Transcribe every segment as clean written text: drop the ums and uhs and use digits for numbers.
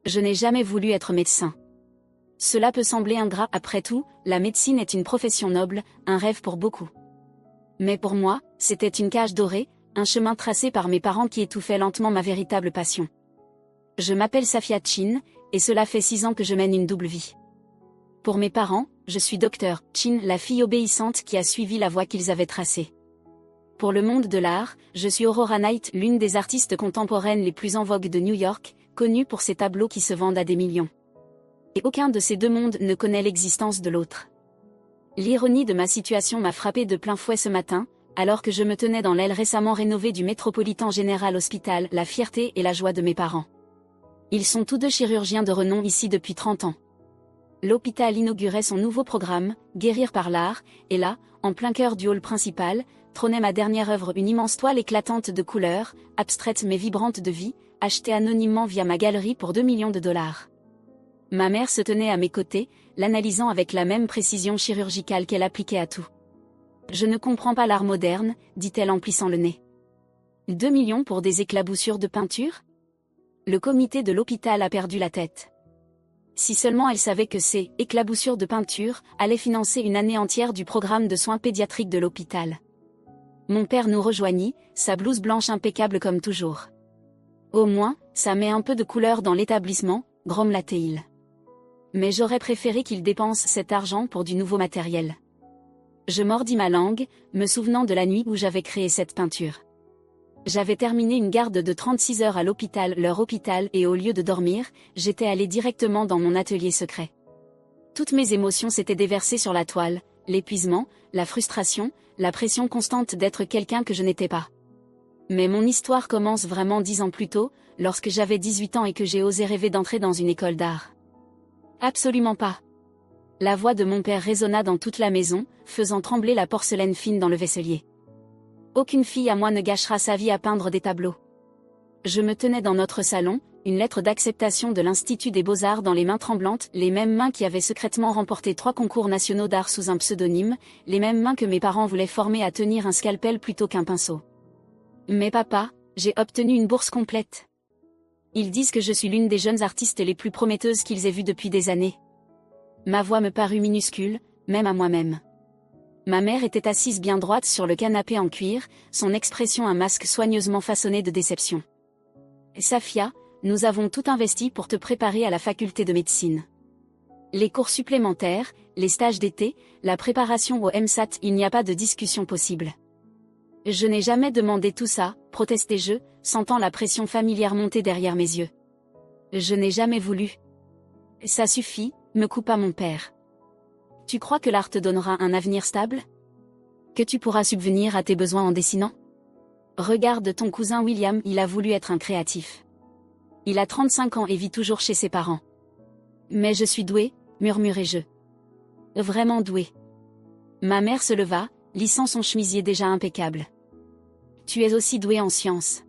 Je n'ai jamais voulu être médecin. Cela peut sembler ingrat, après tout, la médecine est une profession noble, un rêve pour beaucoup. Mais pour moi, c'était une cage dorée, un chemin tracé par mes parents qui étouffait lentement ma véritable passion. Je m'appelle Safia Chin, et cela fait 6 ans que je mène une double vie. Pour mes parents, je suis Dr. Chin, la fille obéissante qui a suivi la voie qu'ils avaient tracée. Pour le monde de l'art, je suis Aurora Knight, l'une des artistes contemporaines les plus en vogue de New York, connue pour ses tableaux qui se vendent à des millions. Et aucun de ces deux mondes ne connaît l'existence de l'autre. L'ironie de ma situation m'a frappé de plein fouet ce matin, alors que je me tenais dans l'aile récemment rénovée du Metropolitan General Hospital, la fierté et la joie de mes parents. Ils sont tous deux chirurgiens de renom ici depuis 30 ans. L'hôpital inaugurait son nouveau programme, Guérir par l'art, et là, en plein cœur du hall principal, trônait ma dernière œuvre, une immense toile éclatante de couleurs, abstraite mais vibrante de vie, achetée anonymement via ma galerie pour 2 millions de dollars. Ma mère se tenait à mes côtés, l'analysant avec la même précision chirurgicale qu'elle appliquait à tout. « Je ne comprends pas l'art moderne », dit-elle en plissant le nez. 2 millions pour des éclaboussures de peinture ? Le comité de l'hôpital a perdu la tête. Si seulement elle savait que ces « éclaboussures de peinture » allaient financer une année entière du programme de soins pédiatriques de l'hôpital. Mon père nous rejoignit, sa blouse blanche impeccable comme toujours. « Au moins, ça met un peu de couleur dans l'établissement », grommela-t-il. Mais j'aurais préféré qu'il dépense cet argent pour du nouveau matériel. Je mordis ma langue, me souvenant de la nuit où j'avais créé cette peinture. J'avais terminé une garde de 36 heures à l'hôpital, leur hôpital, et au lieu de dormir, j'étais allé directement dans mon atelier secret. Toutes mes émotions s'étaient déversées sur la toile, l'épuisement, la frustration, la pression constante d'être quelqu'un que je n'étais pas. Mais mon histoire commence vraiment 10 ans plus tôt, lorsque j'avais 18 ans et que j'ai osé rêver d'entrer dans une école d'art. Absolument pas. La voix de mon père résonna dans toute la maison, faisant trembler la porcelaine fine dans le vaisselier. Aucune fille à moi ne gâchera sa vie à peindre des tableaux. Je me tenais dans notre salon, une lettre d'acceptation de l'Institut des Beaux-Arts dans les mains tremblantes, les mêmes mains qui avaient secrètement remporté 3 concours nationaux d'art sous un pseudonyme, les mêmes mains que mes parents voulaient former à tenir un scalpel plutôt qu'un pinceau. Mais papa, j'ai obtenu une bourse complète. Ils disent que je suis l'une des jeunes artistes les plus prometteuses qu'ils aient vues depuis des années. Ma voix me parut minuscule, même à moi-même. Ma mère était assise bien droite sur le canapé en cuir, son expression un masque soigneusement façonné de déception. « Safia, nous avons tout investi pour te préparer à la faculté de médecine. Les cours supplémentaires, les stages d'été, la préparation au MSAT, il n'y a pas de discussion possible. » Je n'ai jamais demandé tout ça, protestai-je, sentant la pression familière monter derrière mes yeux. Je n'ai jamais voulu. Ça suffit, me coupa mon père. Tu crois que l'art te donnera un avenir stable ? Que tu pourras subvenir à tes besoins en dessinant ? Regarde ton cousin William, il a voulu être un créatif. Il a 35 ans et vit toujours chez ses parents. Mais je suis douée, murmurai-je. Vraiment douée. Ma mère se leva, lissant son chemisier déjà impeccable. Tu es aussi douée en sciences.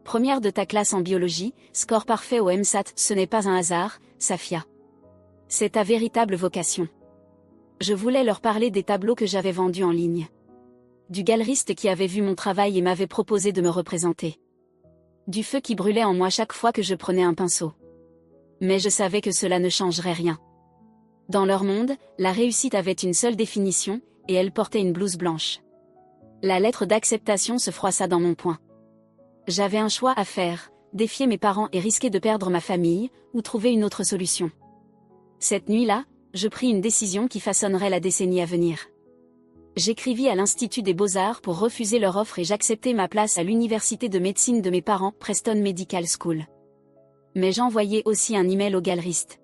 Première de ta classe en biologie, score parfait au MSAT, ce n'est pas un hasard, Safia. C'est ta véritable vocation. Je voulais leur parler des tableaux que j'avais vendus en ligne. Du galeriste qui avait vu mon travail et m'avait proposé de me représenter. Du feu qui brûlait en moi chaque fois que je prenais un pinceau. Mais je savais que cela ne changerait rien. Dans leur monde, la réussite avait une seule définition, et elle portait une blouse blanche. La lettre d'acceptation se froissa dans mon poing. J'avais un choix à faire, défier mes parents et risquer de perdre ma famille, ou trouver une autre solution. Cette nuit-là, je pris une décision qui façonnerait la décennie à venir. J'écrivis à l'Institut des Beaux-Arts pour refuser leur offre et j'acceptai ma place à l'université de médecine de mes parents, Preston Medical School. Mais j'envoyai aussi un email au galeriste.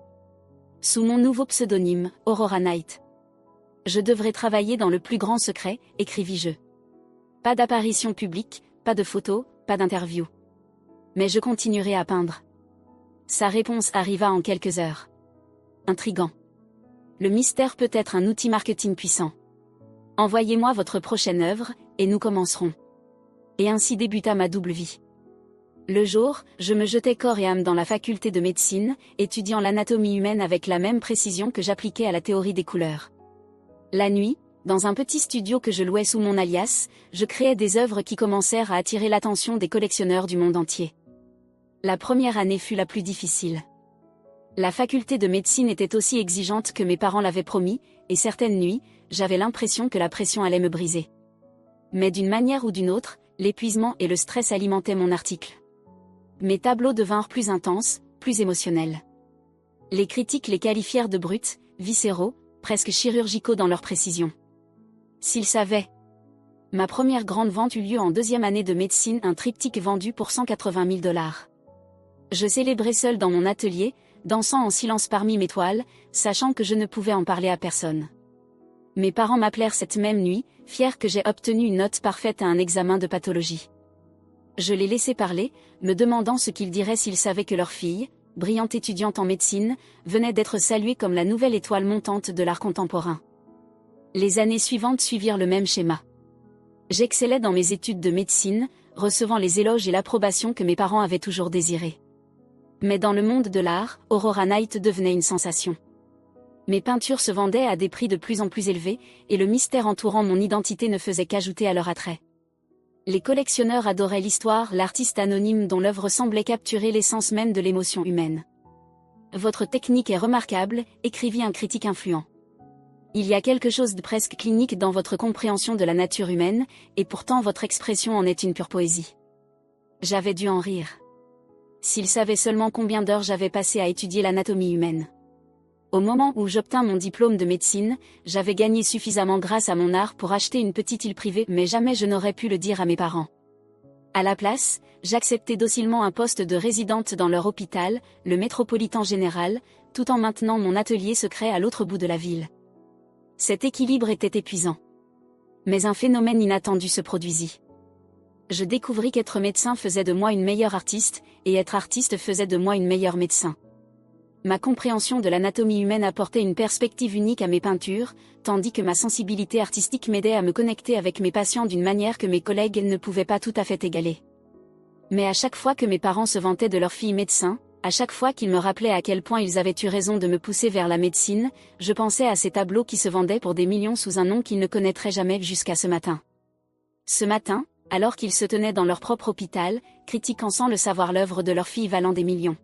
Sous mon nouveau pseudonyme, Aurora Knight. Je devrais travailler dans le plus grand secret, écrivis-je. Pas d'apparition publique, pas de photos, pas d'interview. Mais je continuerai à peindre. Sa réponse arriva en quelques heures. Intriguant. Le mystère peut être un outil marketing puissant. Envoyez-moi votre prochaine œuvre, et nous commencerons. Et ainsi débuta ma double vie. Le jour, je me jetais corps et âme dans la faculté de médecine, étudiant l'anatomie humaine avec la même précision que j'appliquais à la théorie des couleurs. La nuit, dans un petit studio que je louais sous mon alias, je créais des œuvres qui commencèrent à attirer l'attention des collectionneurs du monde entier. La première année fut la plus difficile. La faculté de médecine était aussi exigeante que mes parents l'avaient promis, et certaines nuits, j'avais l'impression que la pression allait me briser. Mais d'une manière ou d'une autre, l'épuisement et le stress alimentaient mon article. Mes tableaux devinrent plus intenses, plus émotionnels. Les critiques les qualifièrent de bruts, viscéraux, presque chirurgicaux dans leur précision. S'ils savaient. Ma première grande vente eut lieu en 2e année de médecine, un triptyque vendu pour 180 000 $. Je célébrais seul dans mon atelier, dansant en silence parmi mes toiles, sachant que je ne pouvais en parler à personne. Mes parents m'appelèrent cette même nuit, fiers que j'ai obtenu une note parfaite à un examen de pathologie. Je les laissai parler, me demandant ce qu'ils diraient s'ils savaient que leur fille, brillante étudiante en médecine, venait d'être saluée comme la nouvelle étoile montante de l'art contemporain. Les années suivantes suivirent le même schéma. J'excellais dans mes études de médecine, recevant les éloges et l'approbation que mes parents avaient toujours désirés. Mais dans le monde de l'art, Aurora Night devenait une sensation. Mes peintures se vendaient à des prix de plus en plus élevés, et le mystère entourant mon identité ne faisait qu'ajouter à leur attrait. Les collectionneurs adoraient l'histoire, l'artiste anonyme dont l'œuvre semblait capturer l'essence même de l'émotion humaine. « Votre technique est remarquable », écrivit un critique influent. Il y a quelque chose de presque clinique dans votre compréhension de la nature humaine, et pourtant votre expression en est une pure poésie. J'avais dû en rire. S'ils savaient seulement combien d'heures j'avais passé à étudier l'anatomie humaine. Au moment où j'obtins mon diplôme de médecine, j'avais gagné suffisamment grâce à mon art pour acheter une petite île privée, mais jamais je n'aurais pu le dire à mes parents. À la place, j'acceptais docilement un poste de résidente dans leur hôpital, le Métropolitan Général, tout en maintenant mon atelier secret à l'autre bout de la ville. Cet équilibre était épuisant. Mais un phénomène inattendu se produisit. Je découvris qu'être médecin faisait de moi une meilleure artiste, et être artiste faisait de moi une meilleure médecin. Ma compréhension de l'anatomie humaine apportait une perspective unique à mes peintures, tandis que ma sensibilité artistique m'aidait à me connecter avec mes patients d'une manière que mes collègues ne pouvaient pas tout à fait égaler. Mais à chaque fois que mes parents se vantaient de leur fille médecin, à chaque fois qu'ils me rappelaient à quel point ils avaient eu raison de me pousser vers la médecine, je pensais à ces tableaux qui se vendaient pour des millions sous un nom qu'ils ne connaîtraient jamais jusqu'à ce matin. Ce matin, alors qu'ils se tenaient dans leur propre hôpital, critiquant sans le savoir l'œuvre de leur fille valant des millions.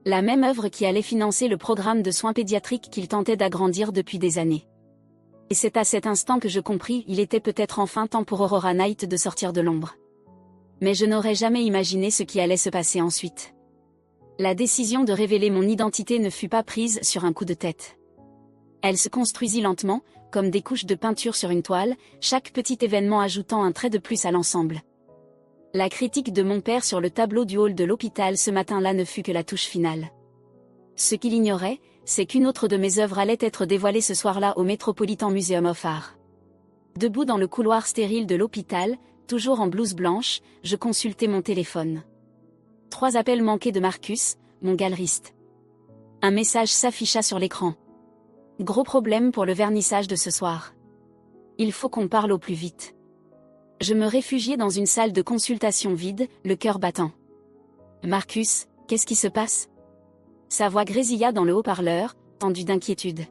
La même œuvre qui allait financer le programme de soins pédiatriques qu'ils tentaient d'agrandir depuis des années. Et c'est à cet instant que je compris, il était peut-être enfin temps pour Aurora Night de sortir de l'ombre. Mais je n'aurais jamais imaginé ce qui allait se passer ensuite. La décision de révéler mon identité ne fut pas prise sur un coup de tête. Elle se construisit lentement, comme des couches de peinture sur une toile, chaque petit événement ajoutant un trait de plus à l'ensemble. La critique de mon père sur le tableau du hall de l'hôpital ce matin-là ne fut que la touche finale. Ce qu'il ignorait, c'est qu'une autre de mes œuvres allait être dévoilée ce soir-là au Metropolitan Museum of Art. Debout dans le couloir stérile de l'hôpital, toujours en blouse blanche, je consultais mon téléphone. 3 appels manqués de Marcus, mon galeriste. Un message s'afficha sur l'écran. Gros problème pour le vernissage de ce soir. Il faut qu'on parle au plus vite. Je me réfugiai dans une salle de consultation vide, le cœur battant. Marcus, qu'est-ce qui se passe? Sa voix grésilla dans le haut-parleur, tendue d'inquiétude.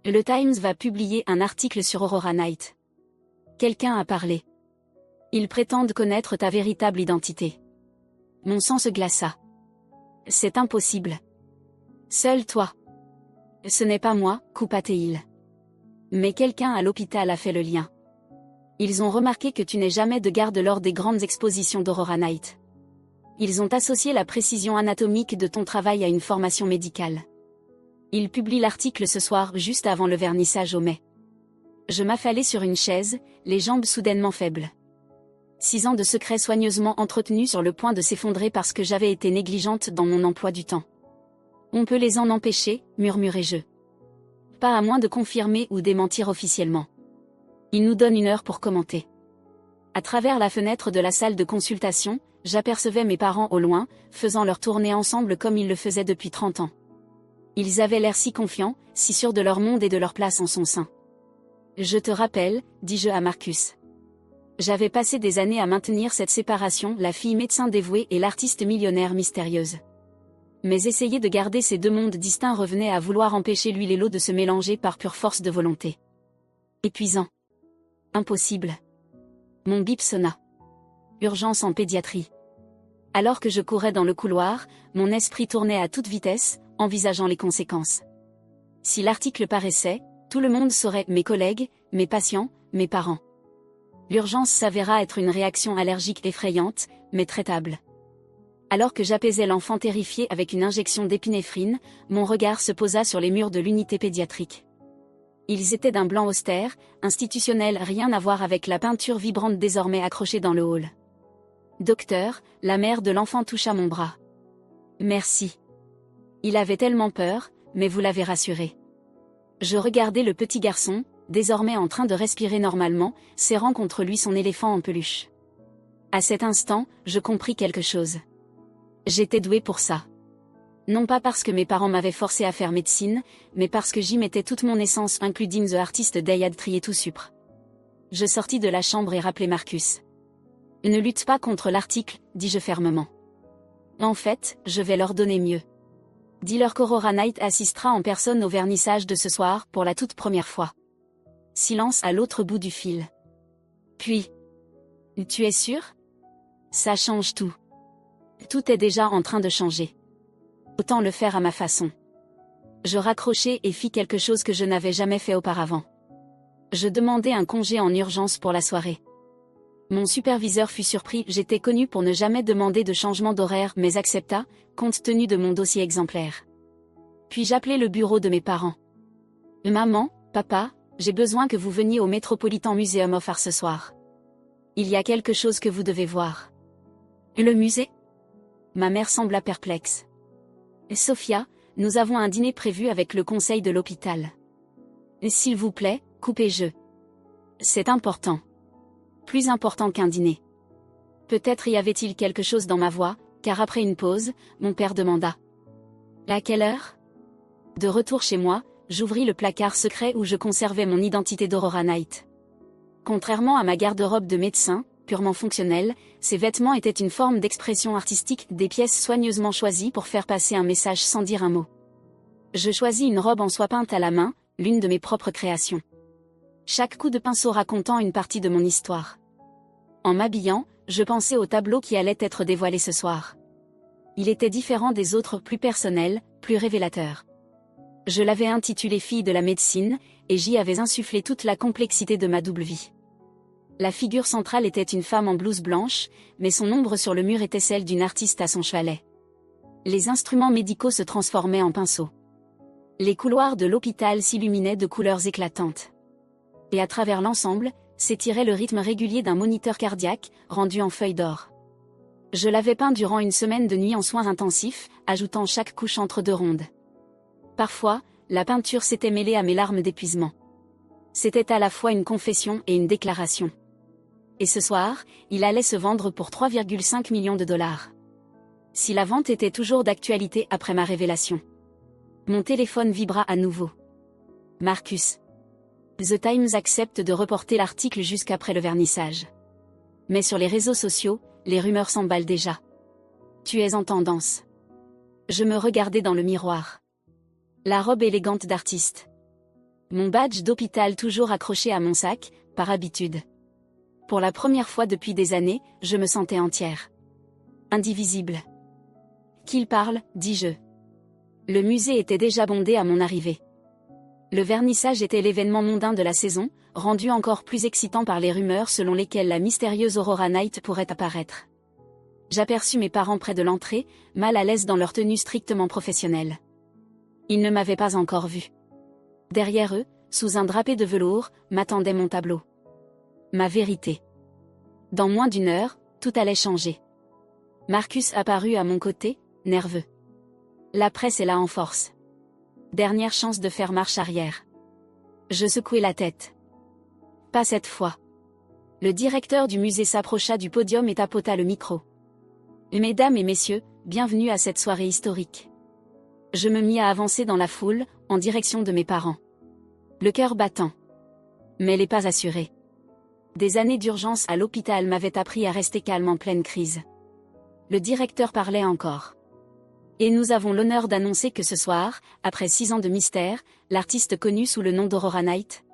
Le Times va publier un article sur Aurora Night. Quelqu'un a parlé. Ils prétendent connaître ta véritable identité. Mon sang se glaça. C'est impossible. Seul toi. Ce n'est pas moi, coupa-t-il. Mais quelqu'un à l'hôpital a fait le lien. Ils ont remarqué que tu n'es jamais de garde lors des grandes expositions d'Aurora Night. Ils ont associé la précision anatomique de ton travail à une formation médicale. Ils publient l'article ce soir juste avant le vernissage au mai. Je m'affalai sur une chaise, les jambes soudainement faibles. 6 ans de secrets soigneusement entretenus sur le point de s'effondrer parce que j'avais été négligente dans mon emploi du temps. On peut les en empêcher, murmurai-je. Pas à moins de confirmer ou démentir officiellement. Il nous donne 1 heure pour commenter. À travers la fenêtre de la salle de consultation, j'apercevais mes parents au loin, faisant leur tournée ensemble comme ils le faisaient depuis 30 ans. Ils avaient l'air si confiants, si sûrs de leur monde et de leur place en son sein. Je te rappelle, dis-je à Marcus. J'avais passé des années à maintenir cette séparation, la fille médecin dévouée et l'artiste millionnaire mystérieuse. Mais essayer de garder ces 2 mondes distincts revenait à vouloir empêcher l'huile et l'eau de se mélanger par pure force de volonté. Épuisant. Impossible. Mon bip sonna. Urgence en pédiatrie. Alors que je courais dans le couloir, mon esprit tournait à toute vitesse, envisageant les conséquences. Si l'article paraissait, tout le monde saurait, mes collègues, mes patients, mes parents. L'urgence s'avéra être une réaction allergique effrayante, mais traitable. Alors que j'apaisais l'enfant terrifié avec une injection d'épinéphrine, mon regard se posa sur les murs de l'unité pédiatrique. Ils étaient d'un blanc austère, institutionnel, rien à voir avec la peinture vibrante désormais accrochée dans le hall. Docteur, la mère de l'enfant toucha mon bras. Merci. Il avait tellement peur, mais vous l'avez rassuré. Je regardais le petit garçon, désormais en train de respirer normalement, serrant contre lui son éléphant en peluche. À cet instant, je compris quelque chose. J'étais douée pour ça. Non pas parce que mes parents m'avaient forcé à faire médecine, mais parce que j'y mettais toute mon essence, including the artist Dayad trié tout supre. Je sortis de la chambre et rappelai Marcus. Ne lutte pas contre l'article, dis-je fermement. En fait, je vais leur donner mieux. Dis-leur qu'Aurora Knight assistera en personne au vernissage de ce soir pour la toute première fois. Silence à l'autre bout du fil. Puis. Tu es sûr? Ça change tout. Tout est déjà en train de changer. Autant le faire à ma façon. Je raccrochai et fis quelque chose que je n'avais jamais fait auparavant. Je demandai un congé en urgence pour la soirée. Mon superviseur fut surpris, j'étais connue pour ne jamais demander de changement d'horaire mais accepta, compte tenu de mon dossier exemplaire. Puis j'appelai le bureau de mes parents. Maman, papa, j'ai besoin que vous veniez au Metropolitan Museum of Art ce soir. Il y a quelque chose que vous devez voir. Le musée? Ma mère sembla perplexe. Sophia, nous avons un dîner prévu avec le conseil de l'hôpital. S'il vous plaît, coupez-je. C'est important. Plus important qu'un dîner. Peut-être y avait-il quelque chose dans ma voix, car après une pause, mon père demanda. À quelle heure? De retour chez moi, j'ouvris le placard secret où je conservais mon identité d'Aurora Knight. Contrairement à ma garde-robe de médecin, purement fonctionnelle, ces vêtements étaient une forme d'expression artistique, des pièces soigneusement choisies pour faire passer un message sans dire un mot. Je choisis une robe en soie peinte à la main, l'une de mes propres créations. Chaque coup de pinceau racontant une partie de mon histoire. En m'habillant, je pensais au tableau qui allait être dévoilé ce soir. Il était différent des autres, plus personnel, plus révélateur. Je l'avais intitulé Fille de la médecine, et j'y avais insufflé toute la complexité de ma double vie. La figure centrale était une femme en blouse blanche, mais son ombre sur le mur était celle d'une artiste à son chevalet. Les instruments médicaux se transformaient en pinceaux. Les couloirs de l'hôpital s'illuminaient de couleurs éclatantes. Et à travers l'ensemble, s'étirait le rythme régulier d'un moniteur cardiaque, rendu en feuilles d'or. Je l'avais peint durant une semaine de nuit en soins intensifs, ajoutant chaque couche entre deux rondes. Parfois, la peinture s'était mêlée à mes larmes d'épuisement. C'était à la fois une confession et une déclaration. Et ce soir, il allait se vendre pour 3,5 millions de dollars. Si la vente était toujours d'actualité après ma révélation. Mon téléphone vibra à nouveau. Marcus. The Times accepte de reporter l'article jusqu'après le vernissage. Mais sur les réseaux sociaux, les rumeurs s'emballent déjà. Tu es en tendance. Je me regardais dans le miroir. La robe élégante d'artiste. Mon badge d'hôpital toujours accroché à mon sac, par habitude. Pour la première fois depuis des années, je me sentais entière. Indivisible. Qu'il parle, dis-je. Le musée était déjà bondé à mon arrivée. Le vernissage était l'événement mondain de la saison, rendu encore plus excitant par les rumeurs selon lesquelles la mystérieuse Aurora Knight pourrait apparaître. J'aperçus mes parents près de l'entrée, mal à l'aise dans leur tenue strictement professionnelle. Ils ne m'avaient pas encore vue. Derrière eux, sous un drapé de velours, m'attendait mon tableau. Ma vérité. Dans moins d'une heure, tout allait changer. Marcus apparut à mon côté, nerveux. La presse est là en force. Dernière chance de faire marche arrière. Je secouai la tête. Pas cette fois. Le directeur du musée s'approcha du podium et tapota le micro. Mesdames et messieurs, bienvenue à cette soirée historique. Je me mis à avancer dans la foule, en direction de mes parents. Le cœur battant. Mais les pas assurés. Des années d'urgence à l'hôpital m'avaient appris à rester calme en pleine crise. Le directeur parlait encore. Et nous avons l'honneur d'annoncer que ce soir, après 6 ans de mystère, l'artiste connu sous le nom d'Aurora Knight.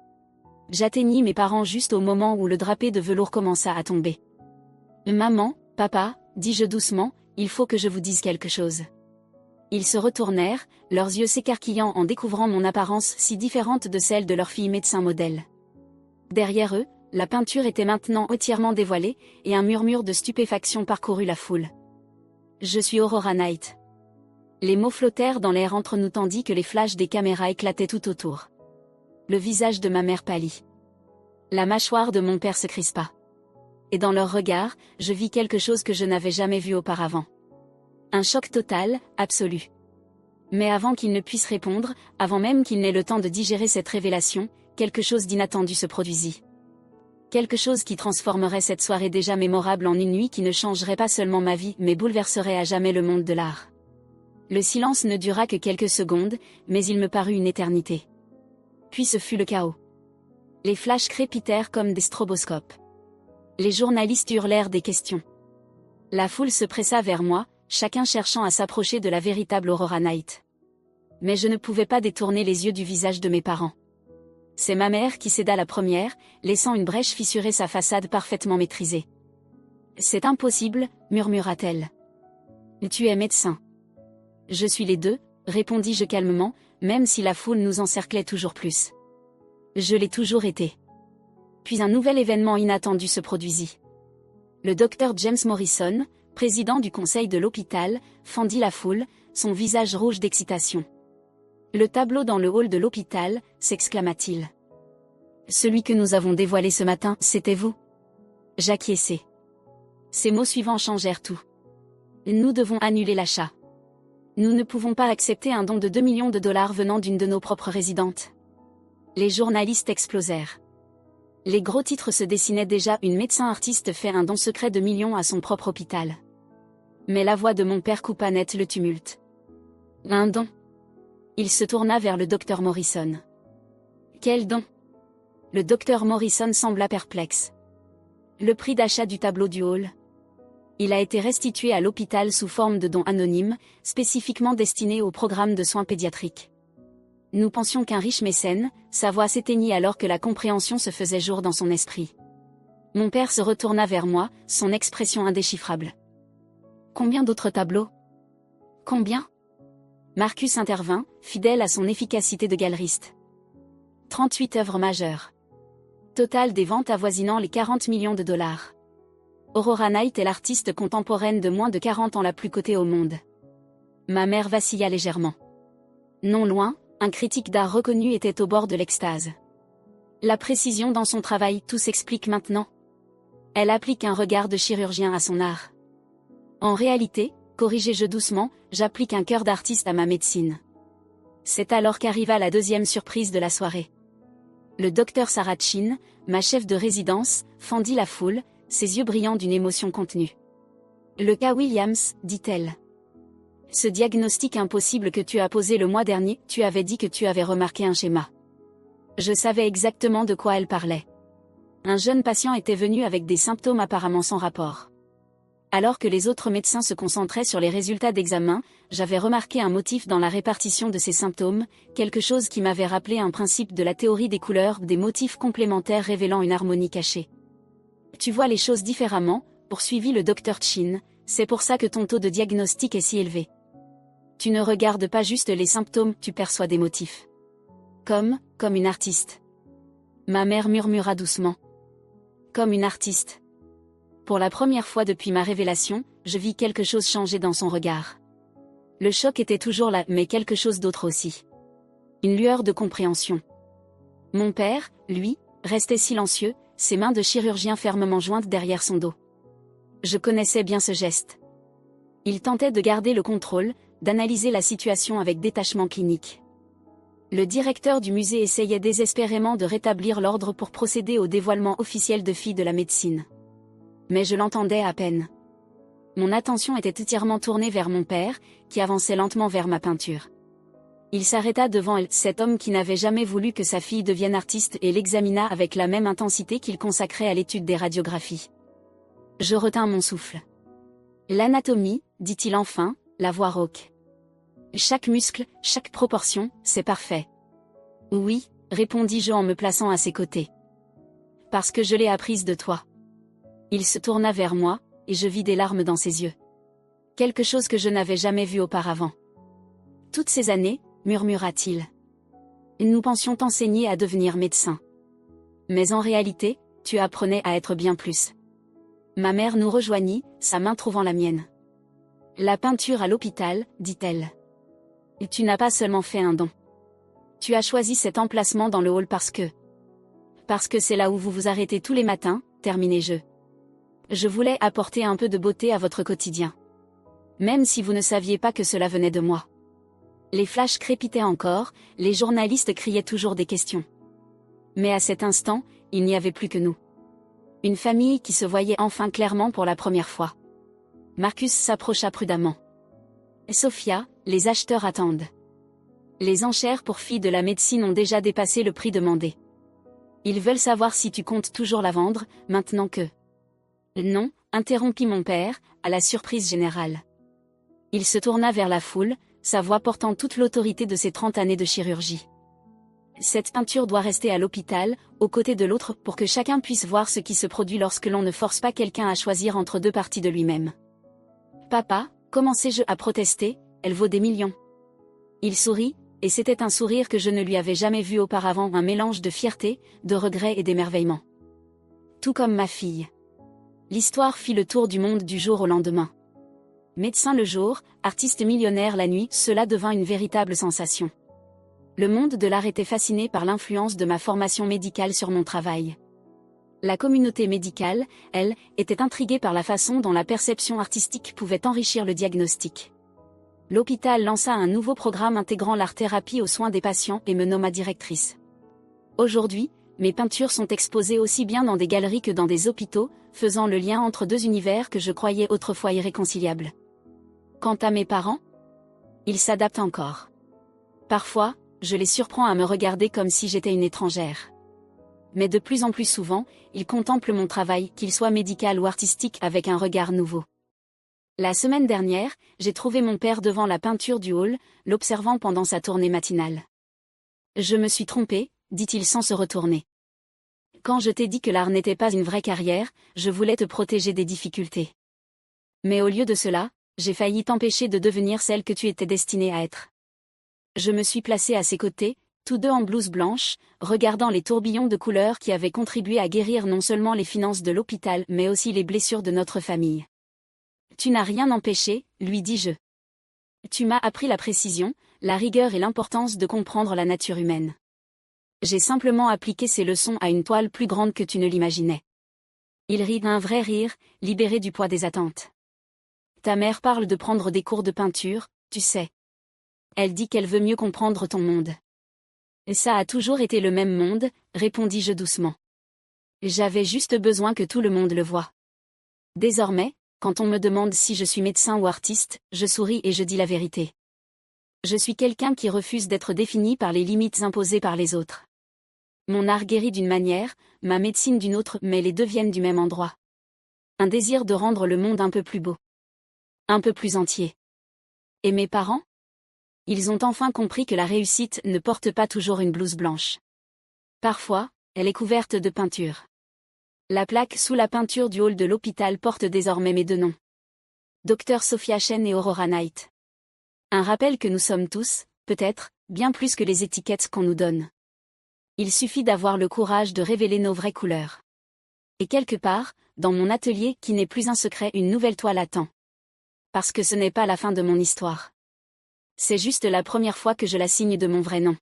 J'atteignis mes parents juste au moment où le drapé de velours commença à tomber. Maman, papa, dis-je doucement, il faut que je vous dise quelque chose. Ils se retournèrent, leurs yeux s'écarquillant en découvrant mon apparence si différente de celle de leur fille médecin modèle. Derrière eux, la peinture était maintenant entièrement dévoilée, et un murmure de stupéfaction parcourut la foule. Je suis Aurora Knight. Les mots flottèrent dans l'air entre nous tandis que les flashs des caméras éclataient tout autour. Le visage de ma mère pâlit. La mâchoire de mon père se crispa. Et dans leur regard, je vis quelque chose que je n'avais jamais vu auparavant. Un choc total, absolu. Mais avant qu'ils ne puissent répondre, avant même qu'ils n'aient le temps de digérer cette révélation, quelque chose d'inattendu se produisit. Quelque chose qui transformerait cette soirée déjà mémorable en une nuit qui ne changerait pas seulement ma vie mais bouleverserait à jamais le monde de l'art. Le silence ne dura que quelques secondes, mais il me parut une éternité. Puis ce fut le chaos. Les flashs crépitèrent comme des stroboscopes. Les journalistes hurlèrent des questions. La foule se pressa vers moi, chacun cherchant à s'approcher de la véritable Aurora Knight. Mais je ne pouvais pas détourner les yeux du visage de mes parents. C'est ma mère qui céda la première, laissant une brèche fissurer sa façade parfaitement maîtrisée. « C'est impossible », murmura-t-elle. « Tu es médecin. » « Je suis les deux », répondis-je calmement, même si la foule nous encerclait toujours plus. Je l'ai toujours été. Puis un nouvel événement inattendu se produisit. Le docteur James Morrison, président du conseil de l'hôpital, fendit la foule, son visage rouge d'excitation. « Le tableau dans le hall de l'hôpital », s'exclama-t-il. « Celui que nous avons dévoilé ce matin, c'était vous ?» J'acquiesçai. Ces mots suivants changèrent tout. « Nous devons annuler l'achat. Nous ne pouvons pas accepter un don de 2 millions de dollars venant d'une de nos propres résidentes. » Les journalistes explosèrent. Les gros titres se dessinaient déjà. Une médecin artiste fait un don secret de millions à son propre hôpital. Mais la voix de mon père coupa net le tumulte. Un don. Il se tourna vers le docteur Morrison. Quel don? Le docteur Morrison sembla perplexe. Le prix d'achat du tableau du hall. Il a été restitué à l'hôpital sous forme de don anonyme, spécifiquement destiné au programme de soins pédiatriques. Nous pensions qu'un riche mécène, sa voix s'éteignit alors que la compréhension se faisait jour dans son esprit. Mon père se retourna vers moi, son expression indéchiffrable. Combien d'autres tableaux? Combien? Marcus intervint, fidèle à son efficacité de galeriste. 38 œuvres majeures. Total des ventes avoisinant les 40 millions de dollars. Aurora Knight est l'artiste contemporaine de moins de 40 ans la plus cotée au monde. Ma mère vacilla légèrement. Non loin, un critique d'art reconnu était au bord de l'extase. La précision dans son travail, tout s'explique maintenant. Elle applique un regard de chirurgien à son art. En réalité, corrigeai-je doucement, j'applique un cœur d'artiste à ma médecine. C'est alors qu'arriva la deuxième surprise de la soirée. Le docteur Sarah Chin, ma chef de résidence, fendit la foule, ses yeux brillants d'une émotion contenue. Le cas Williams, dit-elle. Ce diagnostic impossible que tu as posé le mois dernier, tu avais dit que tu avais remarqué un schéma. Je savais exactement de quoi elle parlait. Un jeune patient était venu avec des symptômes apparemment sans rapport. Alors que les autres médecins se concentraient sur les résultats d'examen, j'avais remarqué un motif dans la répartition de ces symptômes, quelque chose qui m'avait rappelé un principe de la théorie des couleurs, des motifs complémentaires révélant une harmonie cachée. Tu vois les choses différemment, poursuivit le docteur Chin, c'est pour ça que ton taux de diagnostic est si élevé. Tu ne regardes pas juste les symptômes, tu perçois des motifs. Comme une artiste. Ma mère murmura doucement. Comme une artiste. Pour la première fois depuis ma révélation, je vis quelque chose changer dans son regard. Le choc était toujours là, mais quelque chose d'autre aussi. Une lueur de compréhension. Mon père, lui, restait silencieux, ses mains de chirurgien fermement jointes derrière son dos. Je connaissais bien ce geste. Il tentait de garder le contrôle, d'analyser la situation avec détachement clinique. Le directeur du musée essayait désespérément de rétablir l'ordre pour procéder au dévoilement officiel de filles de la médecine. Mais je l'entendais à peine. Mon attention était entièrement tournée vers mon père, qui avançait lentement vers ma peinture. Il s'arrêta devant elle, cet homme qui n'avait jamais voulu que sa fille devienne artiste, et l'examina avec la même intensité qu'il consacrait à l'étude des radiographies. Je retins mon souffle. L'anatomie, dit-il enfin, la voix rauque. Chaque muscle, chaque proportion, c'est parfait. Oui, répondis-je en me plaçant à ses côtés. Parce que je l'ai apprise de toi. Il se tourna vers moi, et je vis des larmes dans ses yeux. Quelque chose que je n'avais jamais vu auparavant. Toutes ces années, murmura-t-il. Nous pensions t'enseigner à devenir médecin. Mais en réalité, tu apprenais à être bien plus. Ma mère nous rejoignit, sa main trouvant la mienne. La peinture à l'hôpital, dit-elle. Et tu n'as pas seulement fait un don. Tu as choisi cet emplacement dans le hall parce que c'est là où vous vous arrêtez tous les matins, terminai-je. Je voulais apporter un peu de beauté à votre quotidien. Même si vous ne saviez pas que cela venait de moi. Les flashs crépitaient encore, les journalistes criaient toujours des questions. Mais à cet instant, il n'y avait plus que nous. Une famille qui se voyait enfin clairement pour la première fois. Marcus s'approcha prudemment. Sophia, les acheteurs attendent. Les enchères pour filles de la médecine ont déjà dépassé le prix demandé. Ils veulent savoir si tu comptes toujours la vendre, maintenant que... Non, interrompit mon père, à la surprise générale. Il se tourna vers la foule, sa voix portant toute l'autorité de ses 30 années de chirurgie. Cette peinture doit rester à l'hôpital, aux côtés de l'autre, pour que chacun puisse voir ce qui se produit lorsque l'on ne force pas quelqu'un à choisir entre deux parties de lui-même. Papa, commençai-je à protester, elle vaut des millions. Il sourit, et c'était un sourire que je ne lui avais jamais vu auparavant, un mélange de fierté, de regret et d'émerveillement. Tout comme ma fille. L'histoire fit le tour du monde du jour au lendemain. Médecin le jour, artiste millionnaire la nuit, cela devint une véritable sensation. Le monde de l'art était fasciné par l'influence de ma formation médicale sur mon travail. La communauté médicale, elle, était intriguée par la façon dont la perception artistique pouvait enrichir le diagnostic. L'hôpital lança un nouveau programme intégrant l'art-thérapie aux soins des patients et me nomma directrice. Aujourd'hui, mes peintures sont exposées aussi bien dans des galeries que dans des hôpitaux, faisant le lien entre deux univers que je croyais autrefois irréconciliables. Quant à mes parents, ils s'adaptent encore. Parfois, je les surprends à me regarder comme si j'étais une étrangère. Mais de plus en plus souvent, ils contemplent mon travail, qu'il soit médical ou artistique, avec un regard nouveau. La semaine dernière, j'ai trouvé mon père devant la peinture du hall, l'observant pendant sa tournée matinale. Je me suis trompé, dit-il sans se retourner. Quand je t'ai dit que l'art n'était pas une vraie carrière, je voulais te protéger des difficultés. Mais au lieu de cela, j'ai failli t'empêcher de devenir celle que tu étais destinée à être. Je me suis placée à ses côtés, tous deux en blouse blanche, regardant les tourbillons de couleurs qui avaient contribué à guérir non seulement les finances de l'hôpital mais aussi les blessures de notre famille. Tu n'as rien empêché, lui dis-je. Tu m'as appris la précision, la rigueur et l'importance de comprendre la nature humaine. J'ai simplement appliqué ces leçons à une toile plus grande que tu ne l'imaginais. Il rit d'un vrai rire, libéré du poids des attentes. Ta mère parle de prendre des cours de peinture, tu sais. Elle dit qu'elle veut mieux comprendre ton monde. Et ça a toujours été le même monde, répondis-je doucement. J'avais juste besoin que tout le monde le voie. Désormais, quand on me demande si je suis médecin ou artiste, je souris et je dis la vérité. Je suis quelqu'un qui refuse d'être défini par les limites imposées par les autres. Mon art guérit d'une manière, ma médecine d'une autre, mais les deux viennent du même endroit. Un désir de rendre le monde un peu plus beau. Un peu plus entier. Et mes parents ? Ils ont enfin compris que la réussite ne porte pas toujours une blouse blanche. Parfois, elle est couverte de peinture. La plaque sous la peinture du hall de l'hôpital porte désormais mes deux noms. Dr Sophia Chen et Aurora Knight. Un rappel que nous sommes tous, peut-être, bien plus que les étiquettes qu'on nous donne. Il suffit d'avoir le courage de révéler nos vraies couleurs. Et quelque part, dans mon atelier qui n'est plus un secret, une nouvelle toile attend. Parce que ce n'est pas la fin de mon histoire. C'est juste la première fois que je la signe de mon vrai nom.